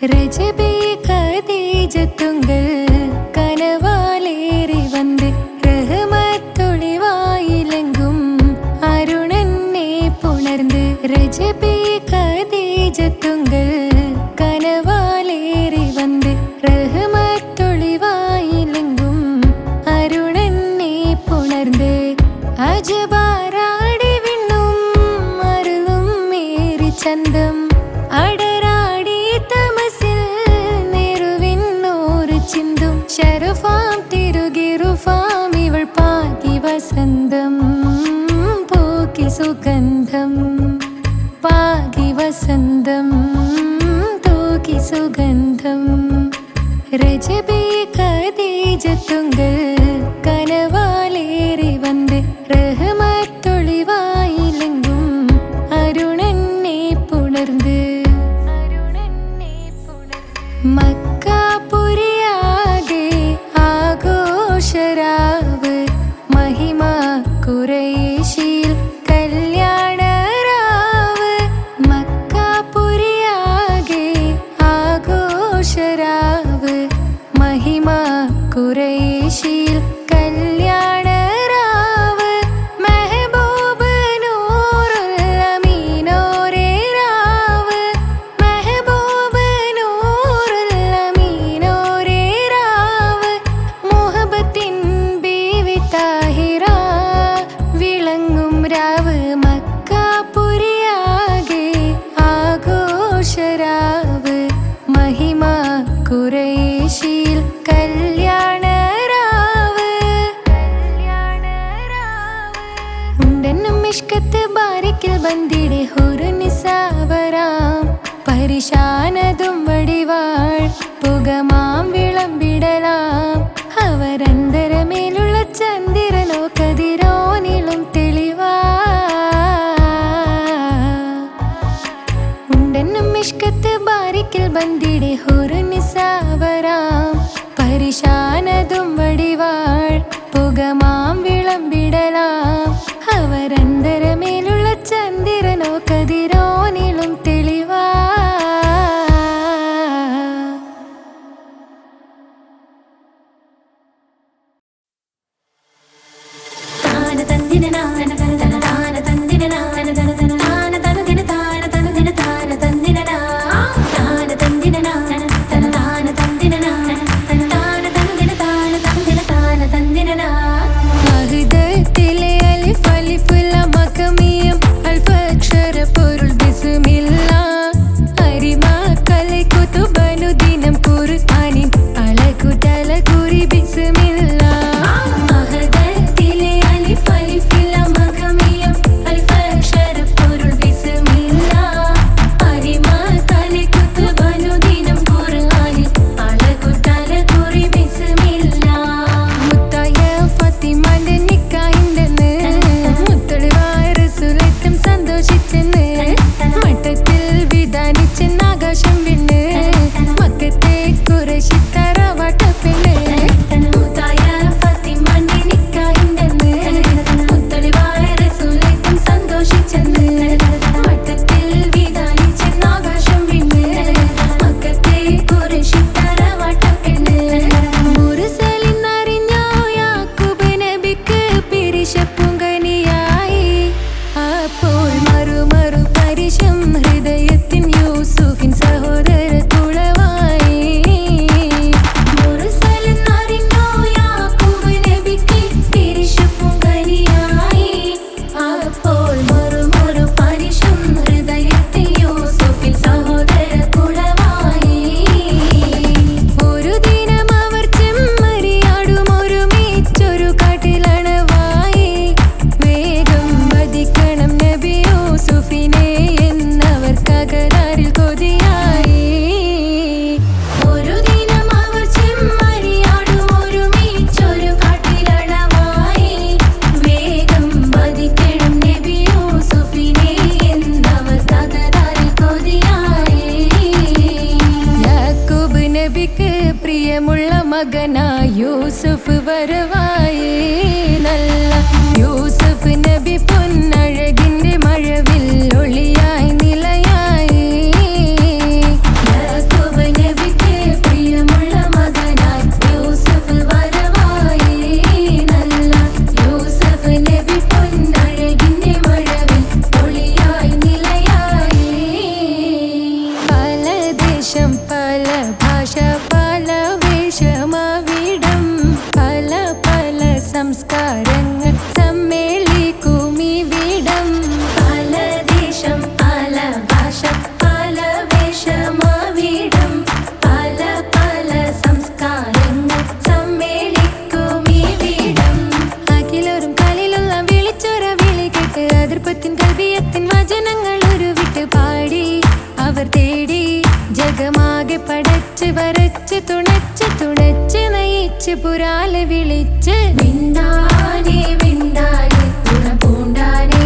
രജബേ ഖദീജത്തുങ്കൾ കനവാലേറി വന്ന് റഹ്മത്തൊളിവായിലെങ്കും അരുണനെ പുണർന്ന് രജബേ ഖദീജത്തുങ്കൾ കനവാലേറി വന്ന് റഹ്മത്തൊളിവായിലെങ്കും അരുണനെ പുണർന്ന് അജബാറാടി വിണ്ണും അരുളും മേറി ചന്തം അടരാടി തമസിൽ നെരുവിന്നോറ് ചിന്തും ശരഫാം തിരുകിറുഫാം ഇവൾ പാകി വസന്തം പൂക്കി സുഗന്ധം പാകി വസന്തം തൂക്കി സുഗന്ധം രജബേ ഖദീജത്തുങ്കൾ കനവാലേറി വന്ന് റഹ്മത്തൊളിവായിലെങ്കും അരുണനെ പുണർന്ന് മക്കാപുരിയാകെ ആഘോഷരാവ് മഹിമ ഖുറൈശിൽ കല്യാണരാവ് മക്കാപുരിയാകെ ആഘോഷരാവ് മഹിമ ഖുറൈശിൽ കല്യാണരാവ് മെഹബൂബ് നൂറുൽ അമീനോരേ രാവ് മെഹബൂബ് നൂറുൽ അമീനോരേ രാവ് മുഹബത്തിൻ ബീവി താഹിറ വിളങ്ങും രാവ് മക്കാപുരിയാകെ ആഘോഷരാവ് മഹിമ ഖുറൈശിൽ കല്യാണരാവ് ഉണ്ടെന്നും മിഷ്കത്ത് ബാരിക്കിൽ ബന്ദിടെ ഹുറുനിസാവരാം പരിശാനതും വടിവാൾ പുകമാം വിളമ്പിടലാം അവരന്തരമേലുള്ള ചന്ദ്രനോ കതിരോനിലും തെളിവാ ഉണ്ടെന്നും മിഷ്കത്ത് ബാരിക്കിൽ ബന്ദിടെ ഹുറുനിസാവരാം പരിശാനതും വടിവാൾ പുകമാം വിളമ്പിടലാം അവരന്തരമേലുള്ള ചന്ദ്രനോ കതിരോനിലും തെളിവാ മഹ്ദത്തിലെ അലിഫ് അലിഫ് ലം മഖമിയം അൽഫക്ഷര പൊരുൾ ബിസ്മില്ലാഹ് അരിമാക്കലെ കുതുബനുദിനം ഖുർആനിൻ അലകുതല കുറി ബിസ്മില്ലാഹ് മഹ്ദത്തിലെ അലിഫ് അലിഫ് ലം മഖമിയം അൽഫക്ഷര പൊരുൾ ബിസ്മില്ലാഹ് അരിമാക്കലെ കുതുബനുദിനം ഖുർആനിൻ അലകുതല കുറി ബിസ്മില്ലാഹ് മുത്തായ ഫാത്തിമാന്റെ നിക്കാഹിന്റെന്ന് മുത്തൊളിവായ റസൂലെത്തും സന്തോഷിച്ചെന്ന് മട്ടത്തിൽ വിധാനിച്ചെന്ന് ആകാശം വിണ്ണ് മക്കത്തെ ഖുറൈശി തറവാട്ടപ്പെണ്ണ് മുത്തായ ഫാത്തിമാന്റെ നിക്കാഹിന്റെന്ന് മുത്തൊളിവായ റസൂലെത്തും സന്തോഷിച്ചെന്ന് മട്ടത്തിൽ വിധാനിച്ചെന്ന് ആകാശം വിണ്ണ് മക്കത്തെ ഖുറൈശി തറവാട്ടപ്പെണ്ണ് മുർസലിന്നറിഞ്ഞോ യാക്കൂബ് നബിക്ക് പിരിശപ്പുങ്കനിയായി അപ്പോൾ മറു പരിശം ഹൃദയത്തിൻ യൂസുഫിൻ സഹോദര കുളവായി മുർസലിന്നറിഞ്ഞോ യാക്കൂബ് നബിക്ക് പിരിശപ്പുങ്കനിയായി അപ്പോൾ മറു പരിശം ഹൃദയത്തിൻ യൂസുഫിൻ സഹോദര കുളവായി ഒരു ദിനം അവർ ചെമ്മരിയാടും ഒരുമിച്ചൊരു കാട്ടിലണവായി വേഗം വധിക്കണം നബി യൂസുഫിനെ എന്നവർ കകരാറിൽ കൊതിയായി ഒരു ദിനം അവർ ചെമ്മരിയാടും ഒരുമിച്ചൊരു കാട്ടിലണവായി വേഗം വധിക്കണം നബി യൂസുഫിനെ എന്നവർ കകരാറിൽ കൊതിയായി യാക്കൂബ് നബിക്ക് പ്രിയമുള്ള മകനായ യൂസുഫ് വരവായി നല്ല യൂസുഫ് നബി പൊന്നഴകിന്റെ മഴവിൽ ഒളിയായി നിലയായി യാക്കൂബ് തുണച്ച് നയിച്ച് പുരാലെ വിളിച്ച് വിണ്ടാനേ വിണ്ടാനേ ഗുണം പൂണ്ടാനേ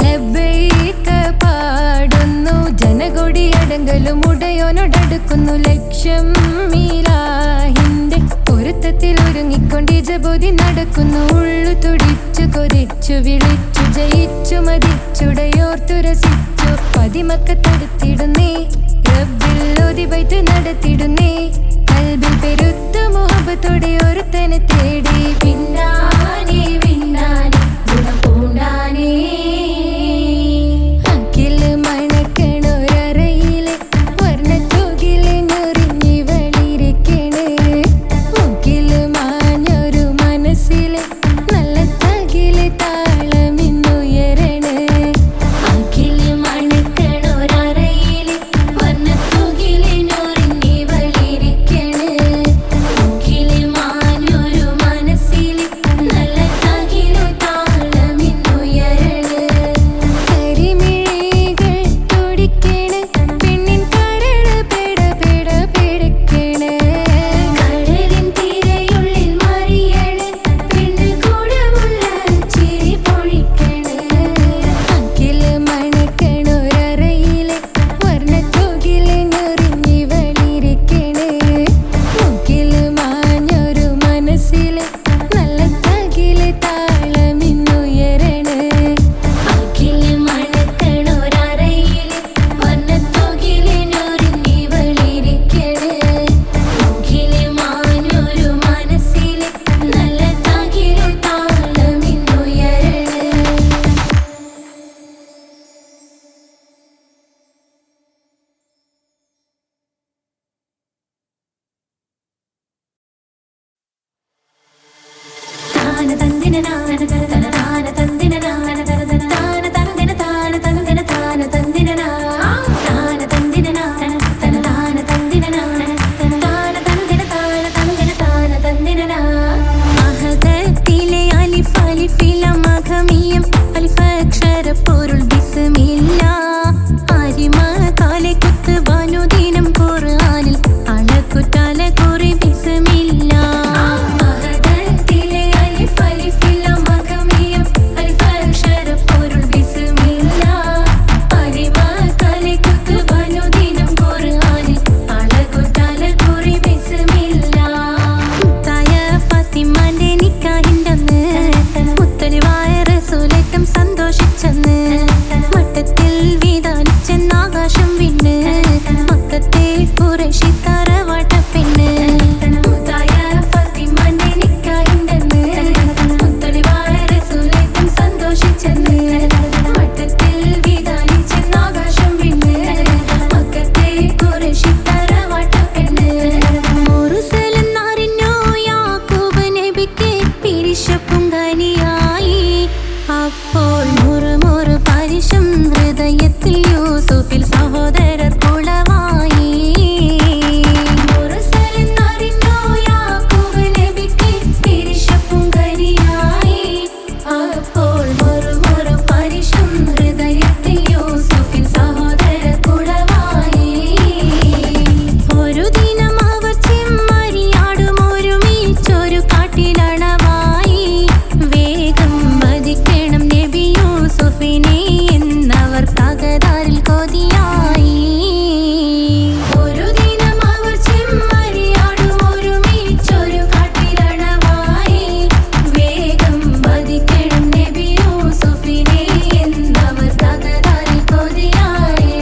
ലബ്ബൈക പാടുന്നു ജനകൊടിയടങ്കലും ഉടയോനോടടുക്കുന്നു ലക്ഷ്യം മീലാഹിന്റെ പൊരുത്തത്തിൽ ഒരുങ്ങിക്കൊണ്ട് ജബോധി നടക്കുന്നു ഉള്ളു തുടിച്ചു കൊതിച്ചു വിളിച്ചു ജയിച്ചു മതിച്ചുടയോർത്തു രസിച്ചു പതിമക്കത്തടുത്തിടുന്നേ റബ്ബിൽ ഓതിബൈത്ത് നടത്തിടുന്നേ കൽബിൽ പെരുത്ത മുഹബത്തോടെ ഒരുത്തനെ തേടി പിന്നാനേ പിന്നാനേ ഗുണം പൂണ്ടാനേ അക്കില് മണക്കണൊരറയിലെ വർണ്ണത്തൂകില് ഞൊറിഞ്ഞി വളിരിക്കണ് മുക്കില് മാഞ്ഞൊരു മനസ്സില് നല്ല തകില് താളമിന്നുയരണ അക്കില് മണക്കണൊരറയിലെ വർണ്ണത്തൂകില് ഞൊറിഞ്ഞി വളിരിക്കണ് മുക്കില് മാഞ്ഞൊരു മനസ്സില് നല്ല തകില് താളമിന്നുയരണ കരിമിഴികൾ തുടിക്കണ് പെണ്ണിൻ കരള് പെട പെട പെടക്കണ് കടലിൻ തിരയുള്ളിൽ മറിയണ് പെണ്ണ് കൂടമുള്ള ചിരി പൊഴിക്കണ് അക്കില് മണക്കണൊരറയിലെ വർണ്ണത്തൂകില് ഞൊറിഞ്ഞി വളിരിക്കണ് മുക്കില് മാഞ്ഞൊരു മനസ്സില് നല്ല തകില് താളമിന്നുയരണ അക്കില് മണക്കണൊരറയിലെ വർണ്ണത്തൂകില് ഞൊറിഞ്ഞി വളിരിക്കണ് മുക്കില് മാഞ്ഞൊരു മനസ്സില് നല്ല തകില് താളമിന്നുയരണ താന തന്ദിന നാന തന താന തന്ദിന നാന തന താന തന്ദിന താന തന്ദിന താന തന്ദിന താന തന്ദിന നാന തന താന തന്ദിന നാന തന താന തന്ദിന താന തന്ദിന താന തന്ദിന മഹദത്തിലെ അലിഫ് അലിഫില മഖമിയം അലിഫ് അക്ഷര പൊരുൾ ബിസ്മില്ല ആരിമ കാലെ കുത്ത് വനുദിനം ഖുർആനിൽ അളക്കുതല കുറി ബിസ്മില്ല മഹദത്തിലെ അലിഫ് അലിഫില മഖമിയം അലിഫ് അക്ഷര പൊരുൾ ബിസ്മില്ല ആരിമ കാലെ കുത്ത് വനുദിനം ഖുർആനിൽ അളക്കുതല കുറി ബിസ്മില്ല മുത്തായ ഫാത്തിമാന്റെ നിക്കാഹിന്റന്ന് മുത്തലിവായ റസൂലേറ്റം സന്തോഷിച്ചെന്ന് മട്ടത്തിൽ വീതാനിച്ചെന്നാകാശം വിണ്ണ് മക്കത്തെ ഖുറൈശി തറവാട്ടപ്പെണ്ണ് മുത്തായ ഫാത്തിമാന്റെ നിക്കാഹിന്റന്ന് മുത്തലിവായ റസൂലേറ്റം സന്തോഷിച്ചെന്ന് മട്ടത്തിൽ വീതാനിച്ചെന്നാകാശം വിണ്ണ് മക്കത്തെ ഖുറൈശി തറവാട്ടപ്പെണ്ണ് മുർസലെന്നറിഞ്ഞു യാക്കൂബ് നബിക്ക് പിരിശപ്പുങ്കനിയായി അപ്പോൾ മുറുമുറു പരിശം ഹൃദയത്തിൽ യൂസുഫിൽ സഹോദരർ കുളവായി മുർസലെന്നറിഞ്ഞു യാക്കൂബ് നബിക്ക് പിരിശപ്പുങ്കനിയായി അപ്പോൾ മുറുമുറു പരിശം ഹൃദയത്തിൽ യൂസുഫിൽ സഹോദരർ കുളവായി ഒരു ദിനം അവർ ചെമ്മരിയാടും ഒരുമിച്ചൊരു കാട്ടിലണവായി വേഗം വധിക്കണം നബി യൂസുഫിനെ എന്നവർ തകരാറിൽ കൊതിയായി ഒരു ദിനം അവർ ചെമ്മരിയാടും ഒരുമിച്ചൊരു കാട്ടിലണവായി വേഗം വധിക്കണം നബി യൂസുഫിനെ എന്നവർ തകരാറിൽ കൊതിയായി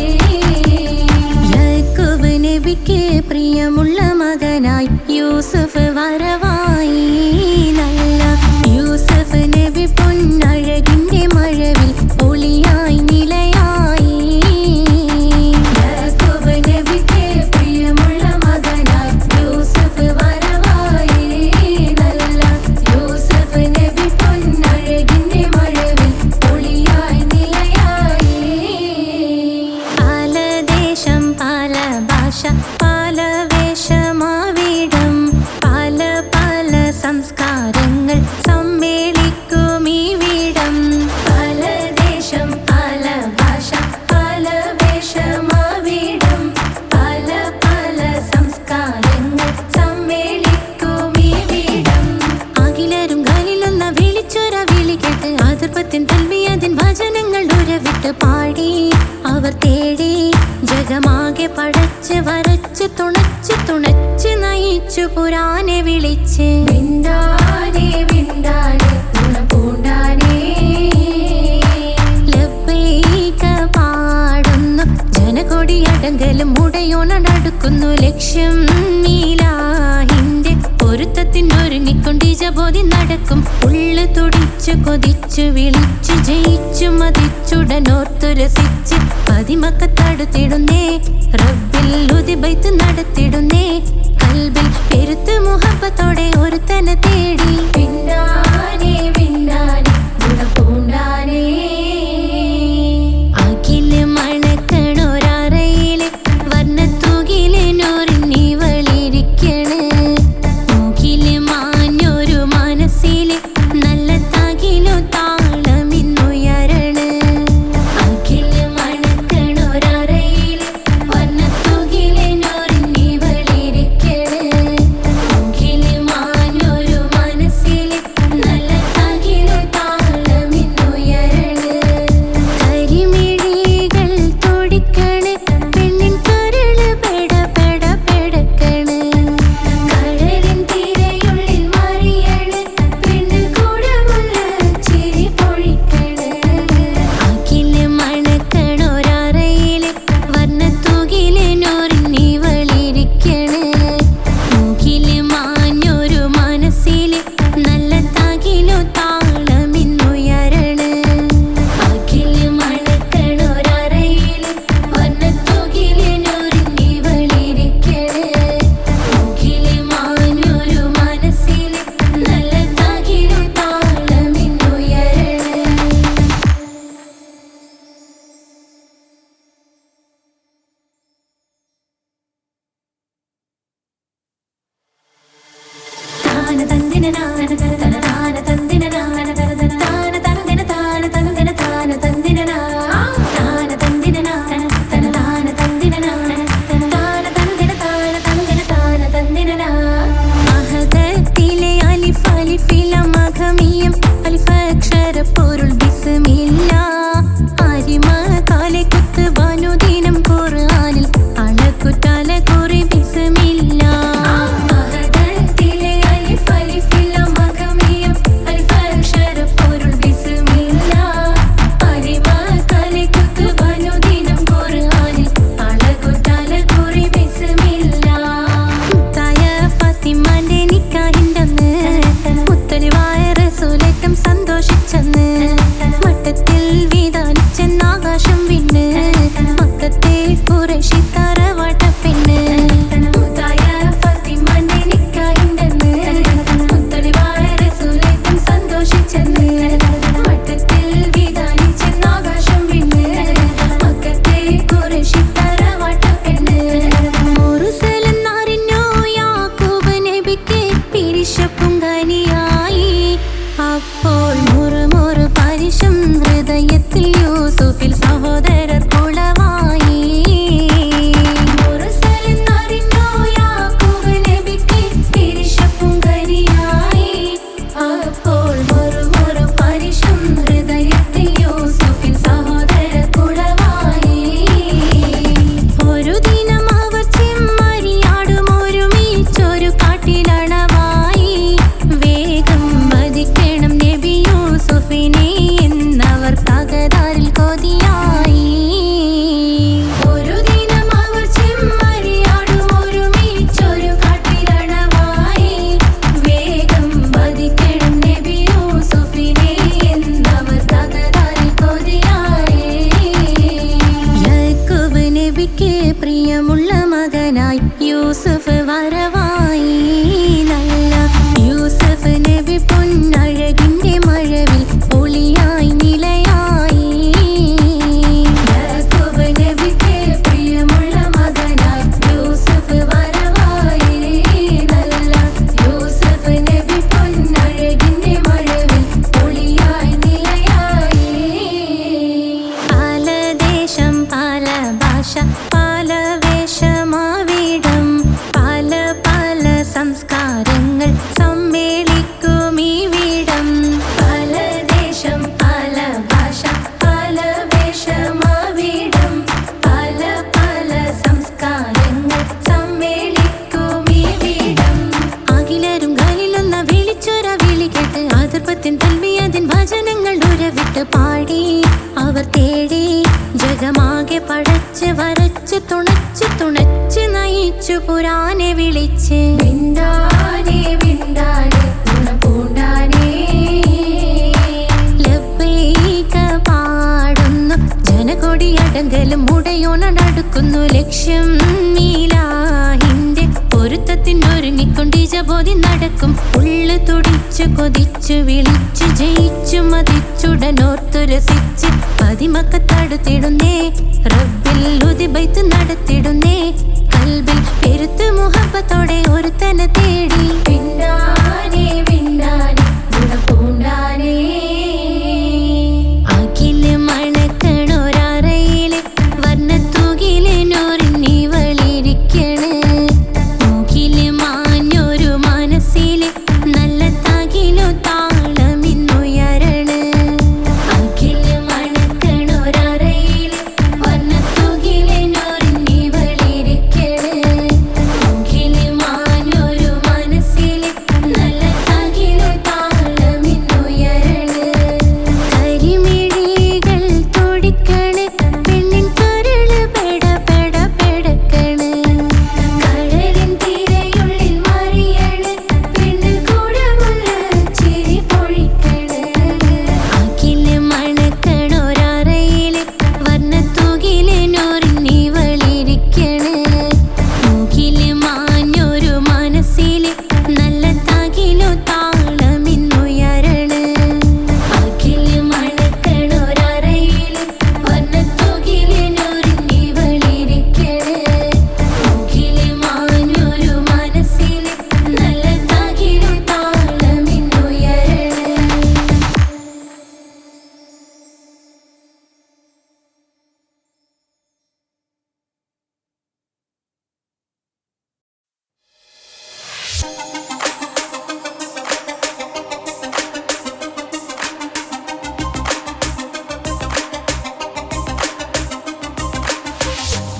യാക്കൂബ് നബിക്ക് പ്രിയമുള്ള മകനായി യൂസുഫ് വരവായി നല്ല യൂസുഫ് നബി പൊന്നഴകിന്റെ മഴവിൽ ഒളിയായി നിലയായി യാക്കൂബ് നബിക്ക് പ്രിയമുള്ള മകനായി യൂസുഫ് വരവായി നല്ല യൂസുഫ് നബി പൊന്നഴകിന്റെ മഴവിൽ ഒളിയായി നിലയായി പല ദേശം പല ഭാഷ പല വേഷമാവിടം പല തുടിച്ചു പുരാനെ വിളിച്ച് വിണ്ടാനേ വിണ്ടാനേ പൂണ്ടാനേ ലബ്ബൈക പാടുന്നു ജനകൊടിയടങ്കലും മുടയോണടുക്കുന്നു ലക്ഷ്യം നീലാഹിന്റെ പൊരുത്തത്തിനൊരുങ്ങിക്കൊണ്ട് ജബോധി നടക്കും ഉള്ളു തുടിച്ചു കൊതിച്ചു വിളിച്ചു ജയിച്ചു മതിച്ചുടനോർത്തു രസിച്ച് പതിമക്കത്തടുത്തിടുന്നേ റബ്ബിൽ ഉദിബൈത്ത് നടത്തിടുന്നേ കൽബിൽ പെരുത്ത് മുഹബത്തോടെ ഒരുത്തനെ തേടി വിണ്ടാനേ വിണ്ടാനേ പൂണ്ടാനേ അഖില് മണക്കണൊരറയില് വർണ്ണത്തൂകില് നൂറിനി വളിരിക്കണ് മൂക്കില് മാഞ്ഞൊരു മനസ്സില് നല്ല തകിലു താളമിന്നുയരണ് അഖില് മണക്കണൊരറയില് വർണ്ണത്തൂകില് നൂറിനി വളിരിക്കണ് മൂക്കില് മാഞ്ഞൊരു മനസ്സില് നല്ല തകിലു താളമിന്നുയരണ് കരിമിഴികൾ തുടിക്കണ് പെണ്ണിൻ കരള് പെട പെട പെടക്കണ് കടലിൻ തിരയുള്ളിൽ മറിയണ് പെണ്ണ് കൂടമുള്ള ചിരി പൊഴിക്കണ് അഖില് മണക്കണൊരറയില് വർണ്ണത്തൂകില് നൂറിനി വളിരിക്കണ് മൂക്കില് മാഞ്ഞൊരു മനസ്സില് നല്ല തകിലു താളമിന്നുയരണ് അഖില് മണക്കണൊരറയില് വർണ്ണത്തൂകില് നൂറിനി വളിരിക്കണ് മൂക്കില് മാഞ്ഞൊരു മനസ്സില് നല്ല തകിലു താളമിന്നുയരണ് താന തന്ദിന നാന തന താന തന്ദിന നാന താന തനദിന താന തനദിന താന തന്ദിന താന തന്ദിന നാന തന താന തന്ദിന നാന താന തനദിന താന തനദിന താന തന്ദിന അഹദത്തിലെ അലിഫ് അലിഫില മഖമിയം അലിഫ് അക്ഷര പൊരുൾ ബിസ്മില്ല അരിമ കാലെ കുത്ത് ബനുദിനം ഖുർആനിൽ അളക്കുതല കുറി ബിസ്മില്ല അഹദത്തിലെ അലിഫ് അലിഫില മഖമിയം അലിഫ് അക്ഷര പൊരുൾ ബിസ്മില്ല അരിമ കാലെ കുത്ത് ബനുദിനം ഖുർആനിൽ അളക്കുതല കുറി ബിസ്മില്ല മുത്തായ ഫാത്തിമാന്റെ നിക്കാഹിന്റന്ന് മുത്തലിവായ റസൂലേറ്റം സന്തോഷിച്ചെന്ന് മട്ടത്തിൽ വീതാനിച്ചെന്നാകാശം വിണ്ണ് മക്കത്തെ ഖുറൈശി തറവാട്ട പെണ്ണ് മുത്തായ ഫാത്തിമാന്റെ നിക്കാഹിന്റന്ന് മുത്തലിവായ റസൂലേറ്റം സന്തോഷിച്ചെന്ന് മട്ടത്തിൽ വീതാനിച്ചെന്നാകാശം വിണ്ണ് മക്കത്തെ ഖുറൈശി തറവാട്ട പെണ്ണ് മുറുസലെന്നറിഞ്ഞു യാക്കൂബ് നബിക്ക് പിരിശപ്പുങ്കനിയായി അപ്പോൾ മുറുമുറു പരിശം ഹൃദയത്തിൽ യൂസുഫിൽ സഹോദരർ കുളവായി മുറുസലെന്നറിഞ്ഞു യാക്കൂബ് നബിക്ക് പിരിശപ്പുങ്കനിയായി അപ്പോൾ മുറുമുറു പരിശം ഹൃദയത്തിൽ യൂസുഫിൽ സഹോദരർ കുളവായി ഒരു ദിനം അവർ ചെമ്മരിയാടുമൊരുമിച്ചൊരു കാട്ടിലണവായി വേഗം വധിക്കണം നബി യൂസുഫിനെ എന്നവർ തകരാറിൽ കൊതിയായി ഒരു ദിനം അവർ ചെമ്മരിയാടുമൊരുമിച്ചൊരു കാട്ടിലണവായി വേഗം വധിക്കണം നബി യൂസുഫിനെ എന്നവർ തകരാറിൽ കൊതിയായി യാക്കൂബ് നബിക്ക് പ്രിയമുള്ള മകനായി യൂസുഫ് വരവായി നല്ല യൂസുഫ് നബി പൊന്നഴകിന്റെ മഴവിൽ ഒളിയായി നിലയായി യാക്കൂബ് നബിക്ക് പ്രിയമുള്ള മകനായി യൂസുഫ് വരവായി നല്ല യൂസുഫ് നബി പൊന്നഴകിന്റെ മഴവിൽ ഒളിയായി നിലയായി പല ദേശം പല ഭാഷ പല വേഷമാവിടം പല പല സംസ്കാരങ്ങൾ സമ്മേളിക്കും ഈ വിടം പല ദേശം പല ഭാഷ പല വേഷമാവിടം പല പല സംസ്കാരങ്ങൾ സമ്മേളിക്കും ഈ വിടം വരച്ച് വരച്ച് തുണച്ച് തുണച്ച് നയിച്ചു പുരാനെ വിളിച്ച് വിണ്ടാനേ വിണ്ടാനേ പൂണ്ടാനേ ലബ്ബൈക പാടുന്നു ജനകൊടിയടങ്കലും മുടയോണടുക്കുന്നു ലക്ഷ്യം നീലാഹിന്റെ പൊരുത്തത്തിനൊരുങ്ങിക്കൊണ്ട് ജബോധി നടക്കും ഉള്ളു തുടിച്ചു കൊതിച്ചു വിളിച്ചു ജയിച്ചു മതിച്ചുടനോർത്തു രസിച്ച് പതിമക്കത്തടുത്തിടുന്നേ റബ്ബിൽ ഉദിബൈത്ത് നടത്തിടുന്നേ കൽബിൽ പെരുത്ത് മുഹബത്തോടെ ഒരുത്തനെ തേടി വിണ്ടാനേ വിണ്ടാനേ പൂണ്ടാനേ അഖില് മണക്കണൊരറയില് വർണ്ണത്തൂകില് നൂറിനി വളിരിക്കണ് മൂക്കില് മാഞ്ഞൊരു മനസ്സില് നല്ല തകിലു താളമിന്നുയരണ് അഖില് മണക്കണൊരറയില് വർണ്ണത്തൂകില് നൂറിനി വളിരിക്കണ് മൂക്കില് മാഞ്ഞൊരു മനസ്സില് നല്ല തകിലു താളമിന്നുയരണ് കരിമിഴികൾ തുടിക്കണ് പെണ്ണിൻ കരള് പെട പെട പെടക്കണ് കടലിൻ തിരയുള്ളിൽ മറിയണ് പെണ്ണ് കൂടമുള്ള ചിരി പൊഴിക്കണ് അഖില് മണക്കണൊരറയില് വർണ്ണത്തൂകില് നൂറിനി വളിരിക്കണ് മൂക്കില് മാഞ്ഞൊരു മനസ്സില് നല്ല തകിലു താളമിന്നുയരണ് അഖില് മണക്കണൊരറയില് വർണ്ണത്തൂകില് നൂറിനി വളിരിക്കണ് മൂക്കില് മാഞ്ഞൊരു മനസ്സില് നല്ല തകിലു താളമിന്നുയരണ്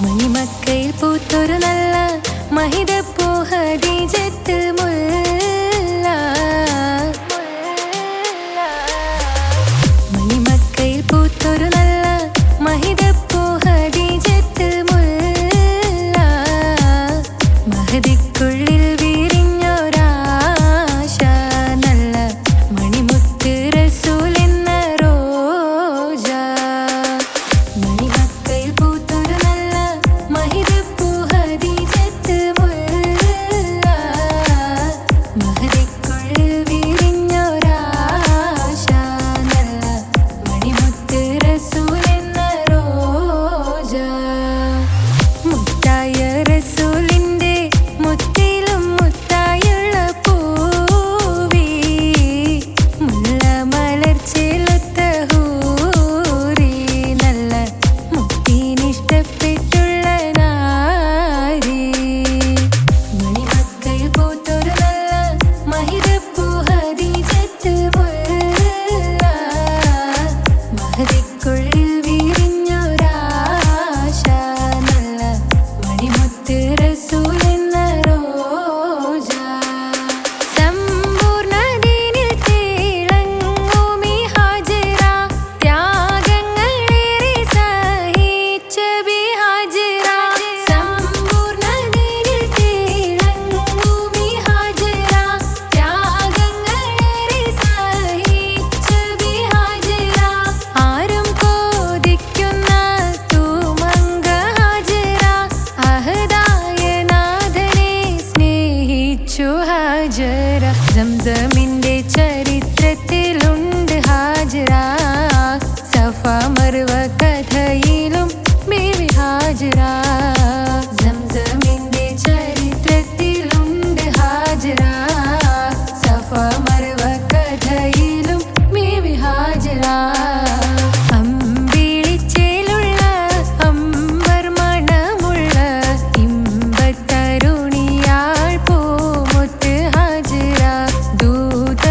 മണിമക്കയിൽ പൂത്തൊരു നല്ല മഹിതപ്പൂ ഹദീജത്ത് മുല്ല മണിമക്കയിൽ പൂത്തൊരു നല്ല മഹിതപ്പൂ ഹദീജത്ത് മുല്ല മഹദിക്കുള്ളിൽ വിരിഞ്ഞൊരാശ നല്ല മണിമുത്ത് റസൂൽ എന്ന റോജ മണിമക്കയിൽ പൂത്തൊരു നല്ല മഹിതപ്പൂ ഹദീജത്ത് മുല്ല മഹദിക്കുള്ളിൽ വിരിഞ്ഞൊരാശ നല്ല മണിമുത്ത് റസൂൽ എന്ന റോജ മുത്തായ റസൂലിന്റെ മുത്തിലും മുത്തായുള്ള പൂവി മുല്ല മലർച്ചെലുത്ത ഹൂറി നല്ല മുത്തിനിഷ്ടപ്പെട്ടുള്ള നാരി മണിമക്കയിൽ പൂത്തൊരു നല്ല മഹിതപ്പൂ ഹദീജത്ത് മുല്ല മഹദിക്കുള്ളിൽ വിരിഞ്ഞൊരാശ നല്ല മണിമുത്ത് റസൂൽ എന്ന റോജ സമ്പൂർണ്ണദീനിൽ തിളങ്ങുമീ ഹാജറ ത്യാഗങ്ങളേറെ സഹിച്ച ബിഹാജറ സമ്പൂർണ്ണദീനിൽ തിളങ്ങുമീ ഹാജറ ത്യാഗങ്ങളേറെ സഹിച്ച ബിഹാജറ ആരും കോതിക്കുന്ന തൂമങ്ക ഹാജറ അഹദായ നാഥനെ സ്നേഹിച്ചു ഹാജറ സംസമിന്റെ ചരിത്രത്തിലുണ്ട് ഹാജറ സഫ മർവ കഥയിലും ബീവി ഹാജറ സംസമിന്റെ ചരിത്രത്തിലുണ്ട് ഹാജറ സഫ മർവ കഥയിലും ബീവി ഹാജറ അമ്പിളിച്ചേലുള്ള അമ്പർ മണമുള്ള ഇമ്പത്തരുണിയാൾ പൂമുത്ത് ഹാജറ ദൂത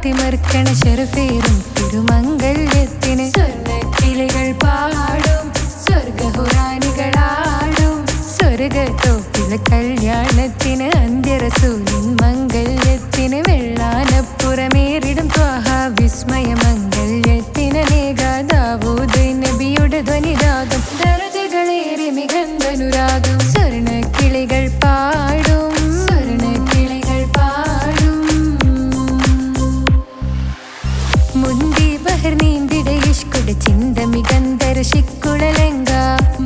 തിമർക്കണ ശരഫേറും തിരുമംഗല്യത്തിന് സ്വർണ്ണക്കിളികൾ പാടും സ്വർഗഹുറാനികളാടും സ്വർഗത്തോപ്പിലെ കല്യാണത്തിന് അന്ത്യറസൂലിൻ മംഗല്യത്തിന് വെള്ളാനപ്പുറമേറിടും ത്വാഹ വിസ്മയ മംഗല്യത്തിന് അനേക ദാവൂദ് നബിയുടെ ധ്വനിരാഗം ദരജകളേറി മികന്ധനുരാഗം സ്വർണ്ണക്കിളികൾ പാടും സ്വർണ്ണക്കിളികൾ പാടും മുന്തി ബഹർ നീന്തിട ഇഷ്കുടെ ചിന്ത മികന്ധര ശിക്കുളലങ്ക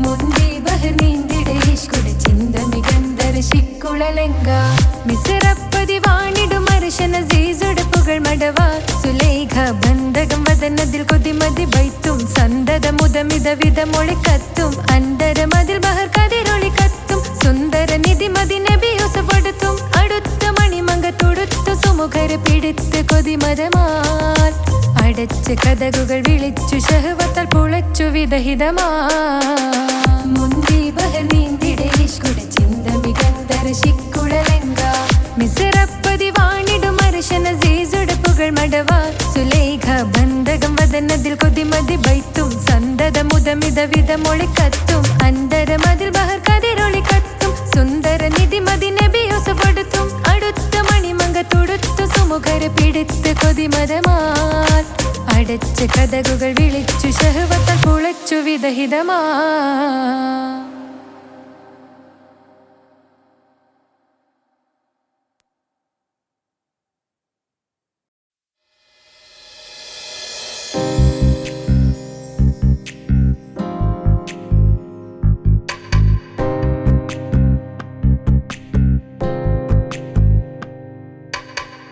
മുന്തി ബഹർ നീന്തിട ഇഷ്കുടെ ചിന്ത മികന്ധര ശിക്കുളലങ്ക മിസറപ്പതി വാണിടും അർശന സീസുടെ പുകൾ മടവ സുലൈഖ ബന്ധകം വദനതിൽ കൊതിമതി ബൈത്തും സന്തത മുതമിത വിധമൊളി കത്തും അന്തരമതിൽ ബഹർ കതിരൊളി കത്തും സുന്ദര നിധി മതി നബി യൂസഫടുത്തും അടുത്ത മണിമങ്ക തൊടുത്തു സുമുഖര് പിടിത്ത് കൊതിമതമാൽ അടച്ച് കഥകുകൾ വിളിച്ചു ശഹവത്താൽ പുളച്ചു വിദഹിതമാ മുന്തി ബഹർ നീന്തിടെ ഇഷ്കുടെ ചിന്ത മികന്ധര ശിക്കുളലങ്ക മിസറപ്പതി വാണിടും അർശന സീസുടെ പുകൾ മടവ സുലൈഖ ബന്ധകം വദനതിൽ കൊതിമതി ബൈത്തും സന്തത മുതമിത വിധമൊളി കത്തും അന്തരമതിൽ ബഹർ കതിരൊളി കത്തും സുന്ദര നിധി മതി നബി യൂസഫടുത്തും അടുത്ത മണിമങ്ക തൊടുത്തു സുമുഖര് പിടിത്ത് കൊതിമതമാൽ അടച്ച് കഥകുകൾ വിളിച്ചു ശഹവത്താൽ പുളച്ചു വിദഹിതമാ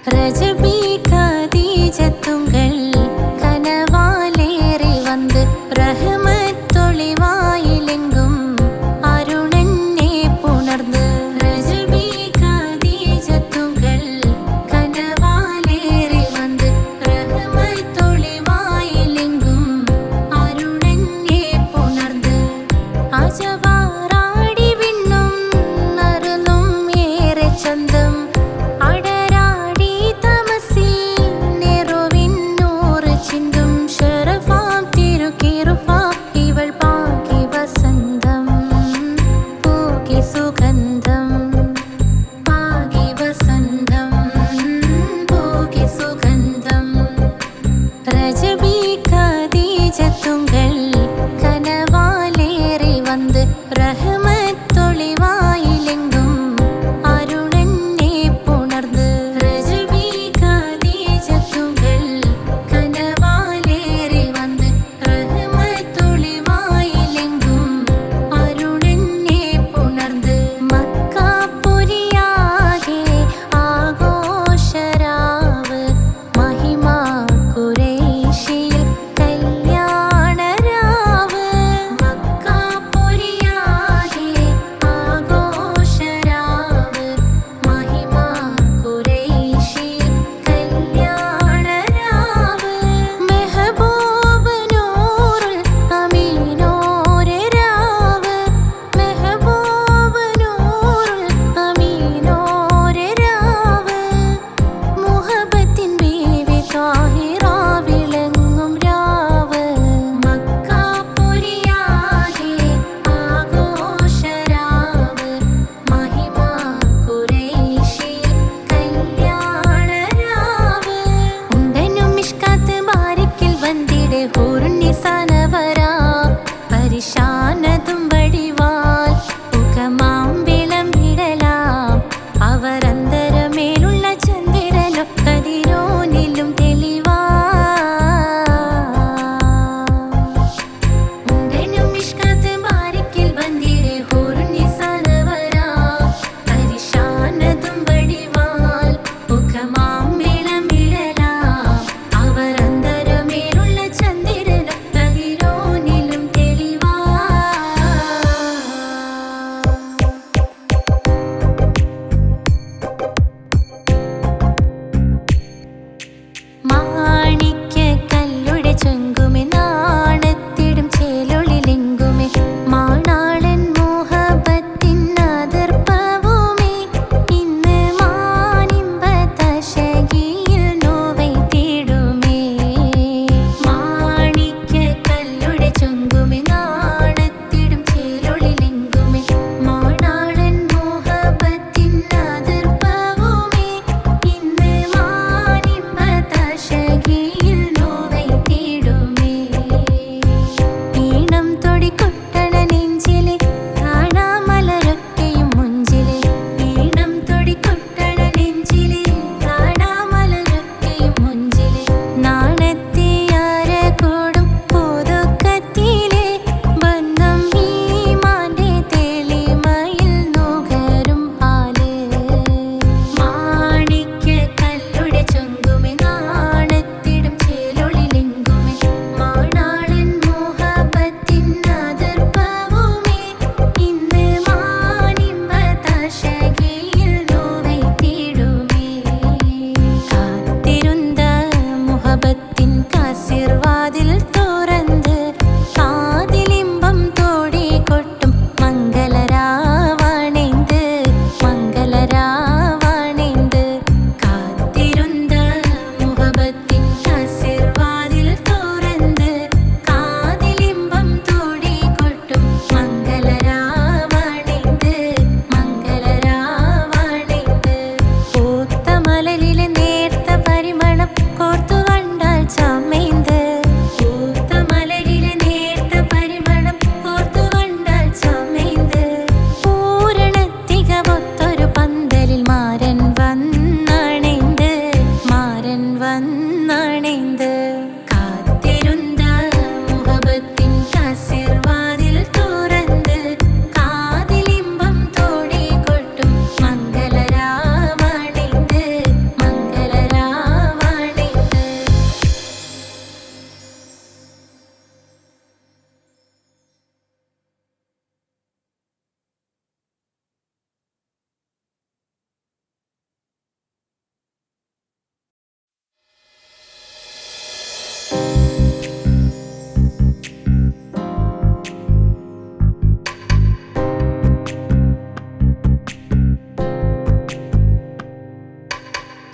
ரஜபி கதீஜத்துங்கள் கனவாலேறி வந்து ரஹமத்தொளிவாயிலெங்கும் அருணன்னே புணர்ந்து ரஜபி கதீஜத்துங்கள் கனவாலேறி வந்து ரஹமத்தொளிவாயிலெங்கும் அருணன்னே புணர்ந்து അജവാറാടി വിണ്ണും നറുന്നും ഏറെ ചന്തം അടരാടി തമസിൽ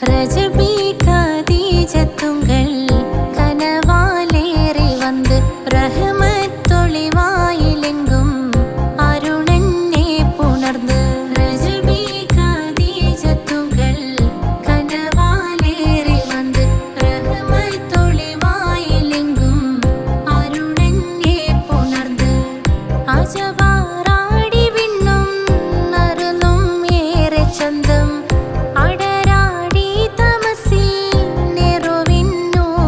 രജബി ഖദീജത്തുങ്കൾ കനവാലേറി വന്ന് റഹ്മത്തൊളിവായിലെങ്കും അരുണനെ പുണർന്ന് രജബി ഖദീജത്തുങ്കൾ കനവാലേറി വന്ന് റഹ്മത്തൊളിവായിലെങ്കും അരുണനെ പുണർന്ന് അജവാറാടി വിണ്ണും നറുന്നും ഏറെ ചന്തം അടരാടി തമസിൽ നെറുവിന്നൂർ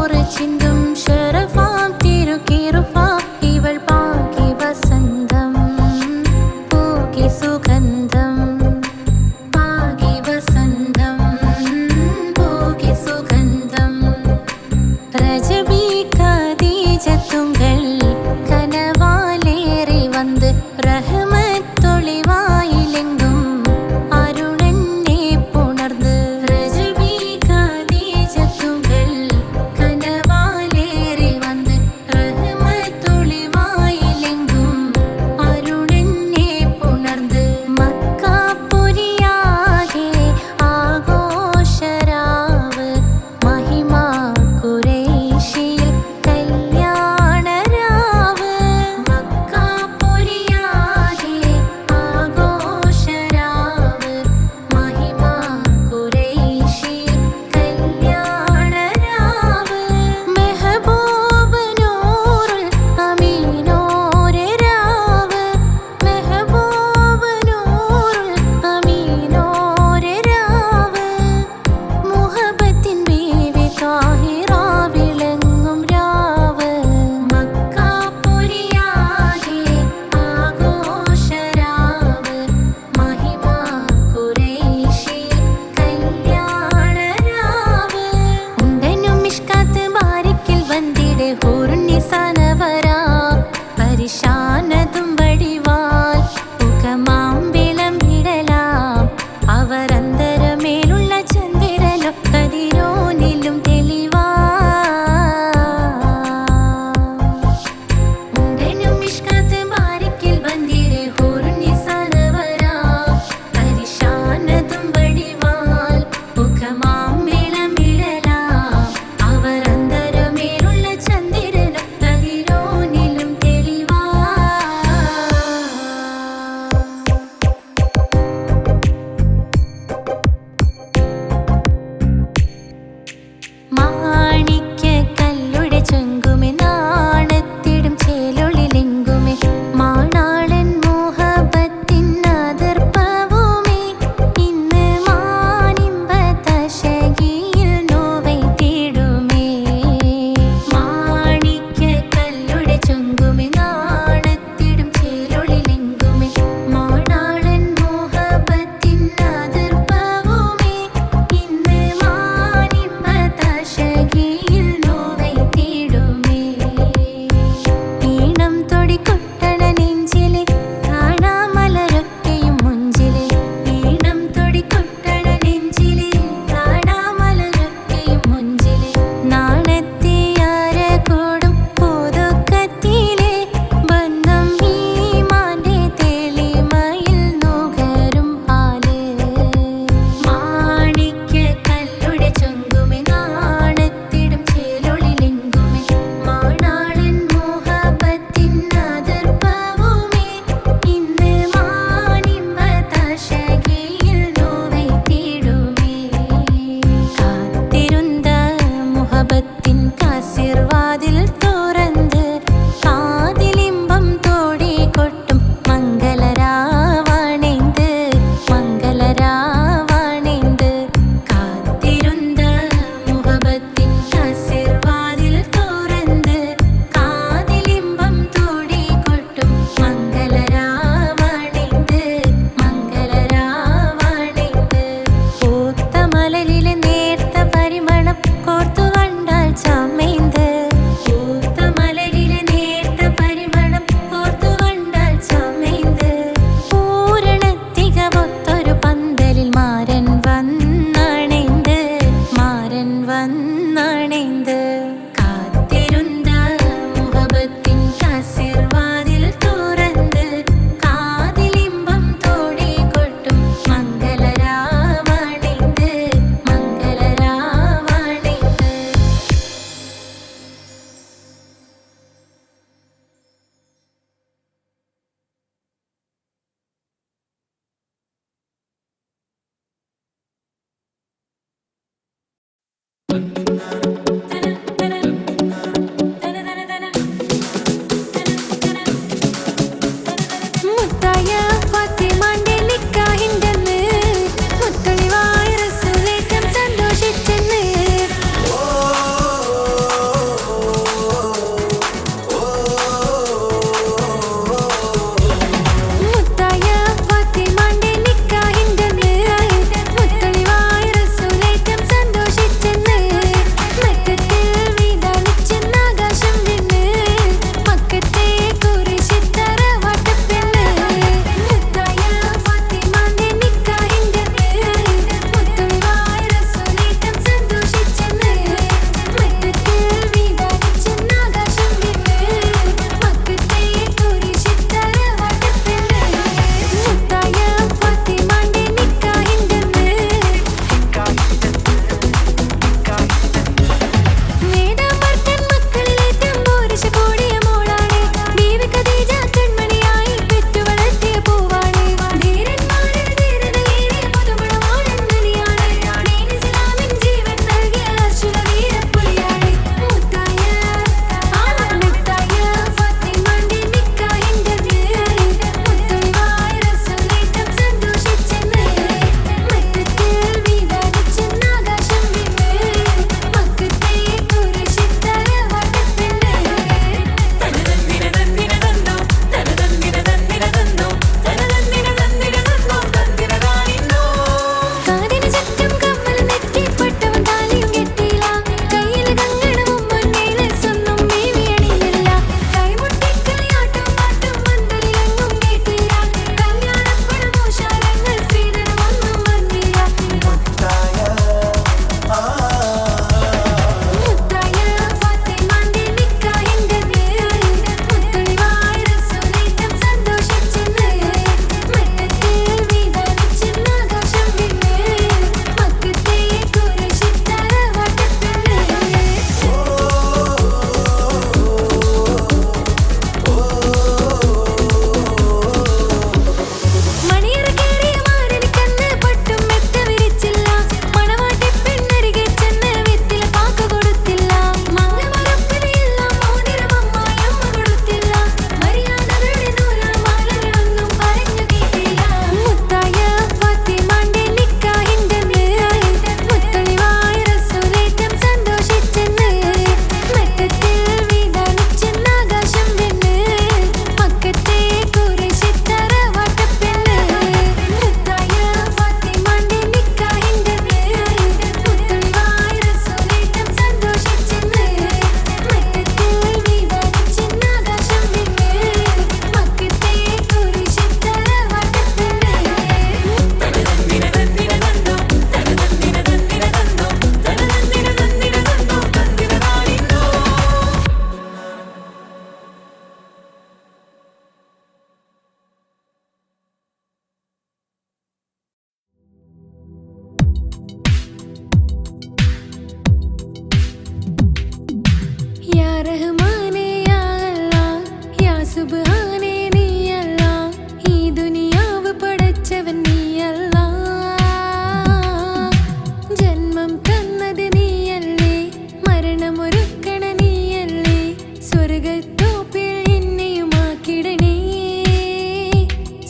സ്വർഗത്തോപ്പിൽ എന്നെയുമാക്കിടണേ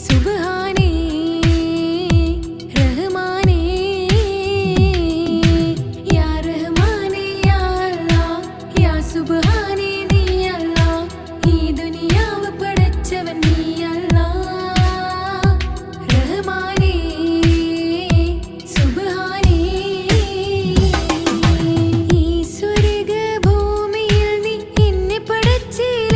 സുബ്ഹാനേ റഹ്മാനേ യാ റഹ്മാനേ യാ അല്ലാഹ് യാ സുബ്ഹാനേ നീ അല്ലാഹ് ഈ ദുനിയാവ് പടച്ചവൻ നീ അല്ലാഹ് റഹ്മാനേ സുബ്ഹാനേ ഈ സ്വർഗ്ഗഭൂമിയിൽ നീ എന്നെ പടച്ചില്ലേ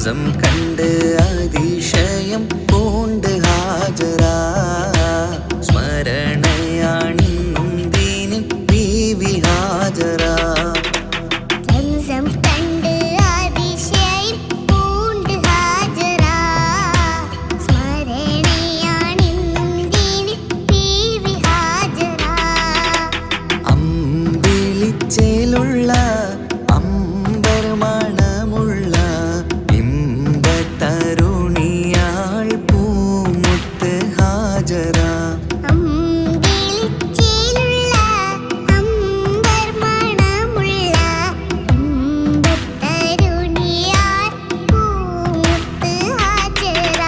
സംസം കണ്ട് അതിശയം പൂണ്ട് ഹാജറ സ്മരണയാണിന്നും ദീനിൻ ബീവി ഹാജറ സംസം കണ്ട് അതിശയം പൂണ്ട് ഹാജറ സ്മരണയാണിന്നും ദീനിൻ ബീവി ഹാജറ അമ്പിളിച്ചേലുള്ള അമ്പർമണമുള്ള ഇമ്പത്തരുണിയാൾ പൂമുത്ത് ഹാജറ അമ്പിളിച്ചേലുള്ള അമ്പർമണമുള്ള ഇമ്പത്തരുണിയാൾ പൂമുത്ത് ഹാജറ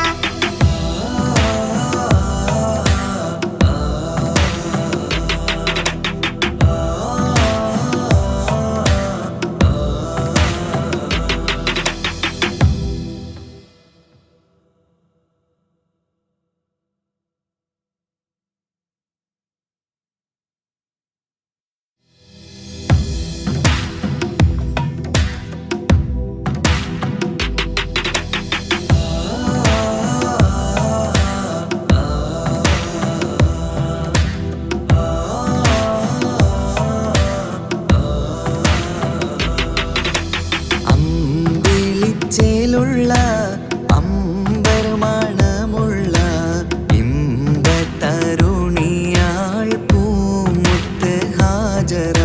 അമ്പിളിച്ചേലുള്ള അമ്പർമണമുള്ള ഇമ്പത്തരുണിയാൾ പൂമുത്ത് ഹാജറ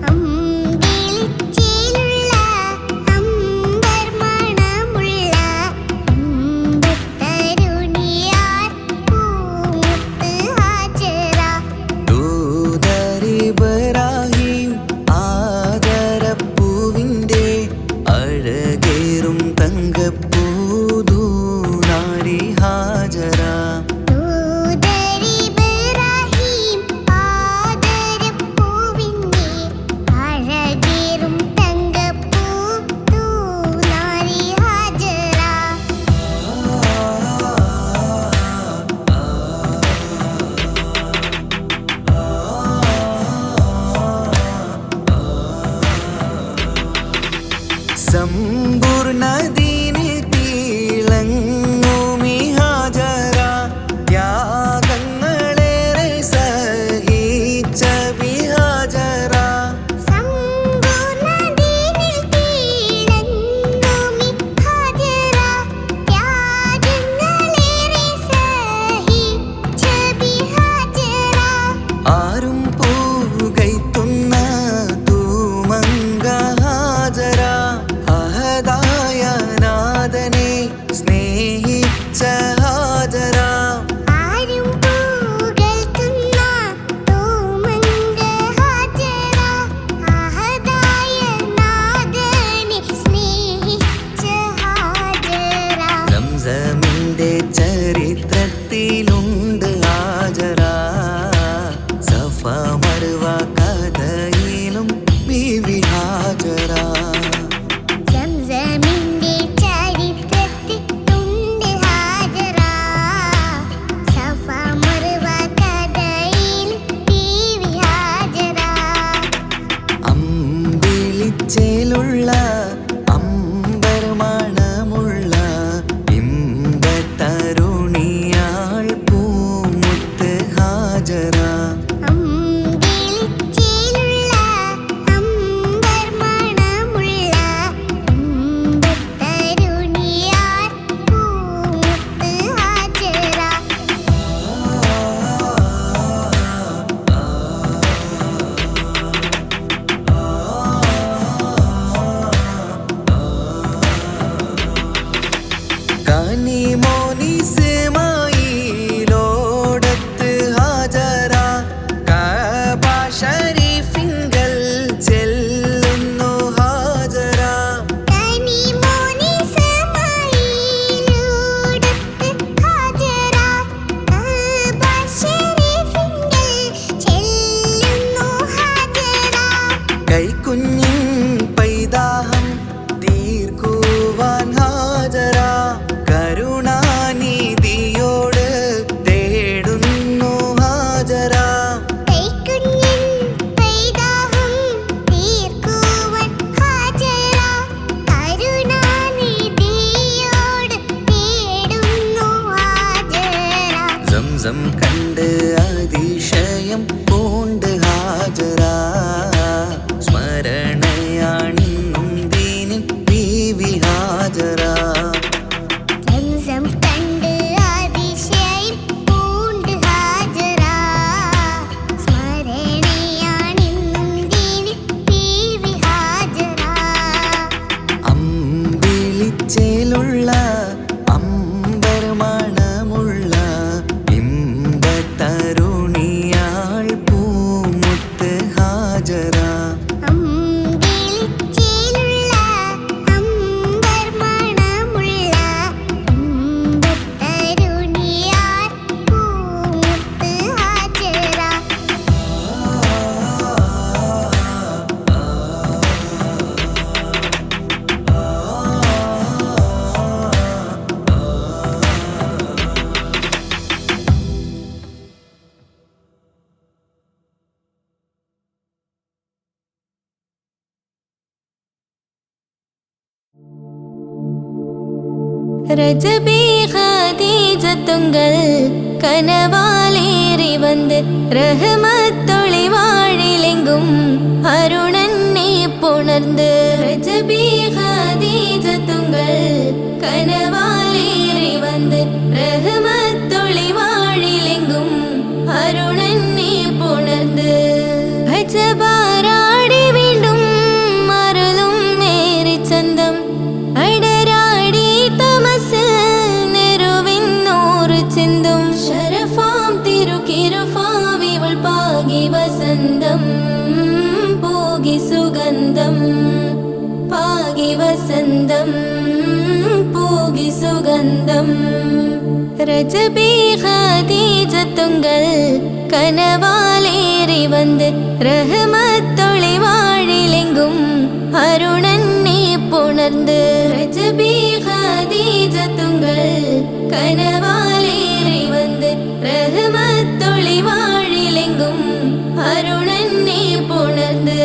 അമ്പിളിച്ചേലുള്ള അമ്പർമണമുള്ള ഇമ്പത്തരുണിയാൾ പൂമുത്ത് ഹാജറ ദൂതരിബ്രാഹിം ആദരപ്പൂവിൻ്റെ അഴകേറും തങ്കപ്പൂതൂനാരി ഹാജറ ദൂതരിബ്രാഹിം ആദരപ്പൂവിൻ്റെ അഴകേറും തങ്കപ്പൂതൂനാരി ഹാജറ സമ്പൂർണ്ണ ദീനിൽ തിളങ്ങുമി ഹാജറ ത്യാഗങ്ങളേറെ സഹിച്ച ബിഹാജറ സമ്പൂർണ്ണ ദീനിൽ തിളങ്ങുമി ഹാജറ ത്യാഗങ്ങളേറെ സഹിച്ച ബിഹാജറ ആരും പൂകൈത്തുന്ന തൂമങ്ക ഹാജറ അഹദായ ചേലുള്ള അമ്പർ മണമുള്ള ഇമ്പത്തരുണിയാൾ പൂമുത്ത് ഹാജറ. അമ്പിളിച്ചേലുള്ള അമ്പർ മണമുള്ള ഇമ്പത്തരുണിയാൾ പൂമുത്ത് ഹാജറ. ரஜபி ஹதீஜத்துங்கள் கனவாலேறி வந்து ரஹமத்தொளி வாழிலெங்கும் அருணன்னே புணர்ந்து. ரஜபி ஹதீஜத்துங்கள் கனவாலேறி வந்து ரஹமத்தொளி வாழிலெங்கும் அருணன்னே புணர்ந்து. அஜபாராடி വീണ്ടും മറലും നേരി ചന്തം അടരാടി തമസിൽ നെരുവിന്നോറ് ചിന്തും. ശരഫാം തിരുക്കിരുഫാവിവൾ പാകി വസന്തം പോകി സുഗന്ധം പാകി വസന്തം പോകി സുഗന്ധം. രജബി ഖദീജത്തുങ്ങൾ കനവാലേറി വന്ന് റഹ്മത്തൊളി വാഴിലെങ്കും അരുണന്നെ പുണർന്ന്. രജബി ഖദീജത്തുങ്ങൾ കനവാലേറി വന്ന് റഹ്മത്തൊളി വാഴിലെങ്കും അരുണന്നെ പുണർന്ന്.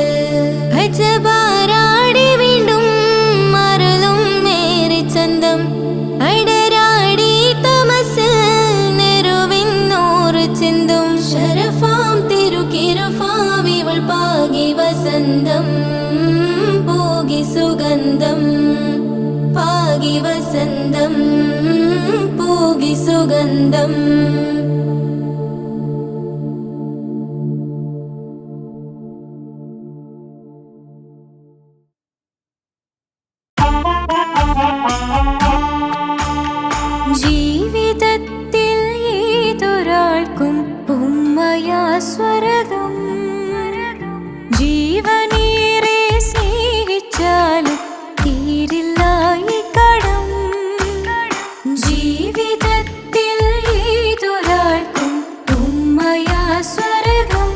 അജബാരാടി വീണ്ടും മറലും നേരി ചന്തം അടരാടി തമസിൽ നെരുവിന്നോറ് ചിന്തും. ശരഫാം തിരുക്കിരുഫാവിവൾ പാകി വസന്തം പോകി സുഗന്ധം പാകി വസന്തം പോകി സുഗന്ധം. ജീവിതത്തിൽ ഏതൊരാൾക്കും ഉമ്മയാ സ്വർഗം. ജീവനേറെ സ്നേഹിച്ചാലും തീരില്ല ഈ കടം. ജീവിതത്തിൽ ഏതൊരാൾക്കും ഉമ്മയാ സ്വർഗം.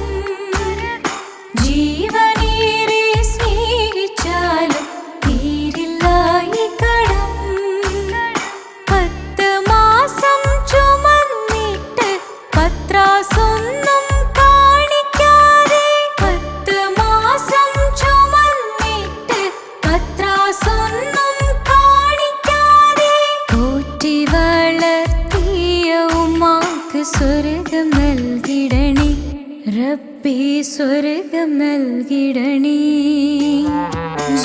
ജീവനേറെ സ്നേഹിച്ചാലും തീരില്ല ഈ കടം. 10 മാസം ചുമന്നിട്ട് പത്രാസൊന്നും കാണിക്കാതെ. 10 മാസം ചുമന്നിട്ട് പത്രാസൊന്നും കാണിക്കാതെ. പോറ്റി വളർത്തിയ ഉമ്മാക്ക് സ്വർഗം നൽകിടണേ റബ്ബേ സ്വർഗം നൽകിടണേ.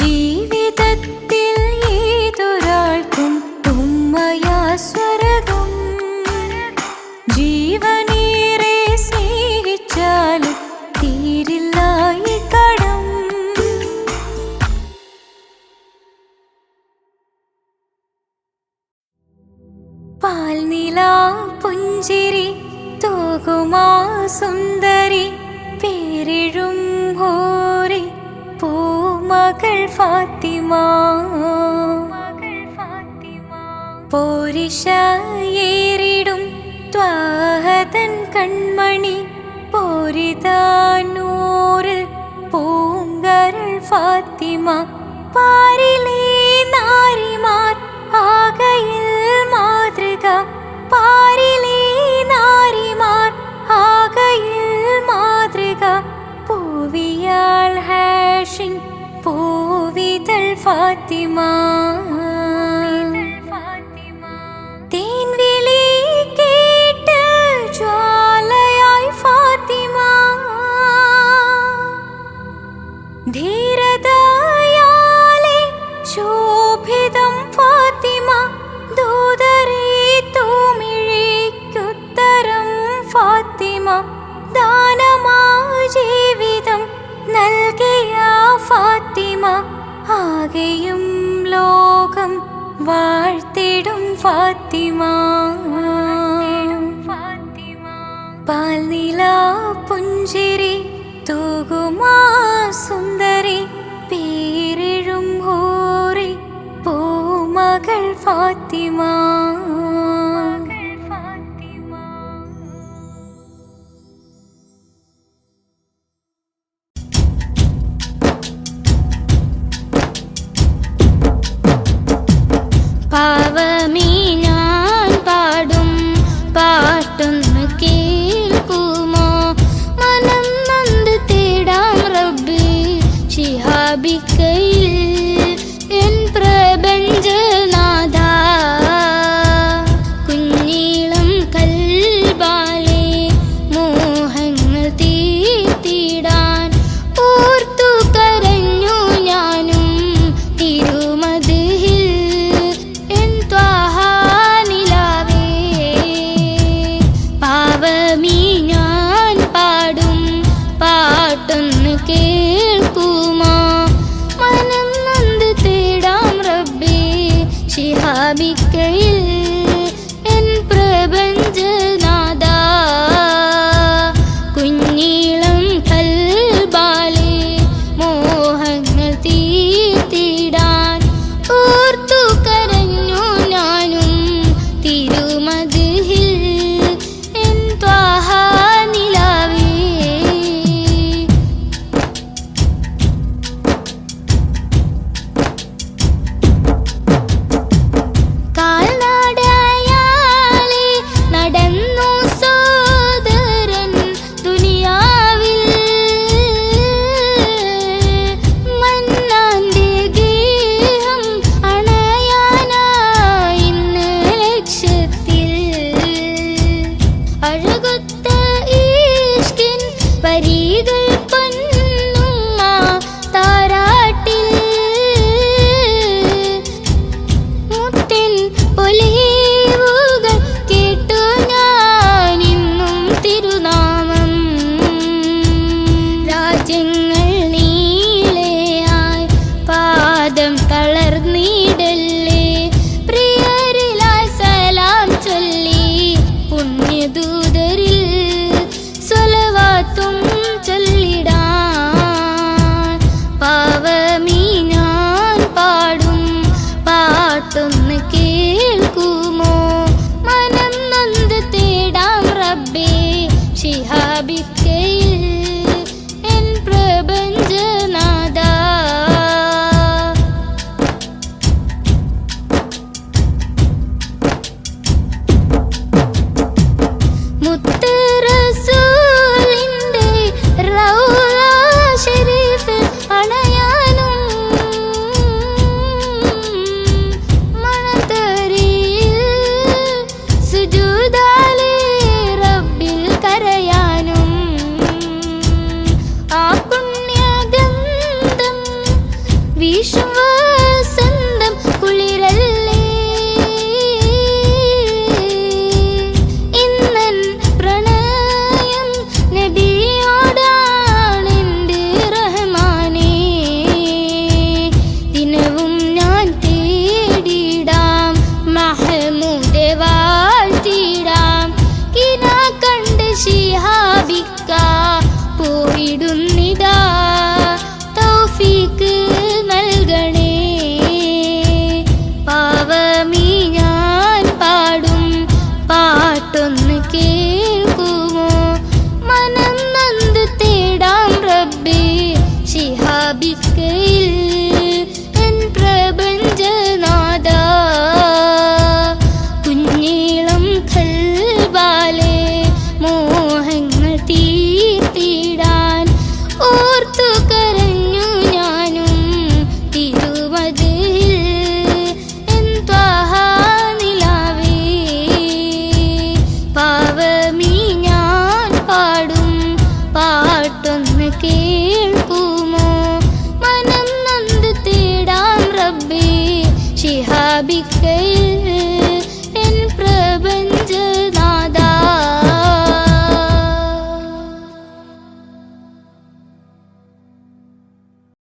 ജീവിതത്തിൽ ഏതൊരാൾക്കും ഉമ്മയാ സ്വർഗം. ജീവനേറെ സ്നേഹിച്ചാലും തീരില്ല ഈ കടം. പാൽനിലാ പുഞ്ചിരി തൂകുമാ സുന്ദരി പേരിഴും ഹോറി പൂമകൾ ഫാത്തിമ. പോരിശയേറിടും ത്വാഹതൻ കൺമണി പോരിതാനൂറ് പൂങ്കരൾ ഫാത്തിമ. പാരിലേ നാരിമാർ ആകയിൽ മാതൃക. പാരിലേ നാരിമാർ ആകയിൽ മാതൃക. പൂവിയാൾ ഹാഷിൻ പൂവിതൾ ഫാത്തിമ. തേൻവിളി കേട്ട് ജ്വാലയായി ഫാത്തിമ. ധീരതയാലെ ശോഭിതം ഫാത്തിമ. ദൂതരെ തൂമിഴിക്കുത്തരം ഫാത്തിമ. ദാനമാ ജീവിതം നൽകിയ ഫാത്തിമ. ആകെയും ലോകം വാഴ്ത്തിടും ഫാത്തിമ പാൽനില പുഞ്ചിരി തൂകുമാ സുന്ദരി പേരിഴും ഹൂറി പൂമകൾ ഫാത്തിമ. പാവമീ ഞാൻ പാടും പാട്ടൊന്ന് കേൾക്കുമോ? മനം നൊന്ത് തേടാം റബ്ബി ശിഹാബിക്കയിൽ എൻ പ്രപഞ്ചനാഥ. കുഞ്ഞീളം കൽബാലെ മോഹങ്ങൾ തീർത്തിടാൻ ഓർത്തു കരഞ്ഞു ഞാനും തിരുമദിഹിൽ എൻ ത്വാഹ നിലാവേ. പാവമീ ഞാൻ പാടും പാട്ടൊന്ന് കേൾക്കുമോ? മനം നൊന്ത് തേടാം റബ്ബി ശിഹാബിക്കയിൽ എൻ പ്രപഞ്ചനാഥ. കുഞ്ഞീളം കൽബാലെ മോഹങ്ങൾ തീർത്തിടാൻ ഓർത്തു കരഞ്ഞു ഞാനും തിരുമദിഹിൽ എൻ ത്വാഹ നിലാവേ. കാൽനടയാലെ നടന്നു സോദരൻ ദുനിയാവിൽ. മന്നാന്റെ ഗേഹം അണയാനായി ഇന്ന് ലക്ഷ്യത്തിൽ. അഴകൊത്ത ഈഷ്കിൻ വരികൾ പൊന്നുമ്മ താരാട്ടിൽ. മുത്തിൻ പൊലിവുകൾ കേട്ടു ഞാനിന്നും തിരുനാമം. രാജ്യങ്ങൾ നീളെയായി പാദം തളർന്നിടല്ലേ. പ്രിയരിലായി സലാം ചൊല്ലി പുണ്യദൂതരിൽ സ്വലവാത്തും ചൊല്ലിടാൻ. പാവമീ ഞാൻ പാടും പാട്ടൊന്ന് കേൾക്കുമോ? മനം നൊന്ത് തേടാം റബ്ബേ ശിഹാബിക്കയിൽ എൻ പ്രപഞ്ചനാഥ. മുത്ത് റസൂലിന്റെ റൗള ശരീഫിൽ അണയാനും മണതരിയിൽ സുജൂദാലെ റബ്ബിൽ കരയാനും. ആ പുണ്യഗന്ധം വീശും വസന്തം കുളിരല്ലേ. ഇന്നൻ പ്രണയം നബിയോടാണെന്റെ റഹ്മാനേ. ദിനവും ഞാൻ തേടിടാം മഹ്മൂദെ വാഴ്ത്തിടാം. കിനാ കണ്ട് ശിഹാബിക്ക പോയിടുന്നിതാ തൗഫീക്ക് നൽകണേ. പാവമീ ഞാൻ പാടും പാട്ടൊന്ന് കേൾക്കുമോ? മനം നൊന്ത് തേടാം റബ്ബി ശിഹാബിക്കയിൽ എൻ പ്രപഞ്ചനാഥ. കുഞ്ഞീളം കൽബാലെ മോഹങ്ങൾ തീർത്തിടാൻ ഓർത്തു കരഞ്ഞു ഞാനും തിരുമദിഹിൽ എൻ ത്വാഹ നിലാവേ. പാവമീ ഞാൻ പാടും പാട്ടൊന്ന് കേൾക്കുമോ? മനം നൊന്ത് തേടാം റബ്ബി ശിഹാബിക്കയിൽ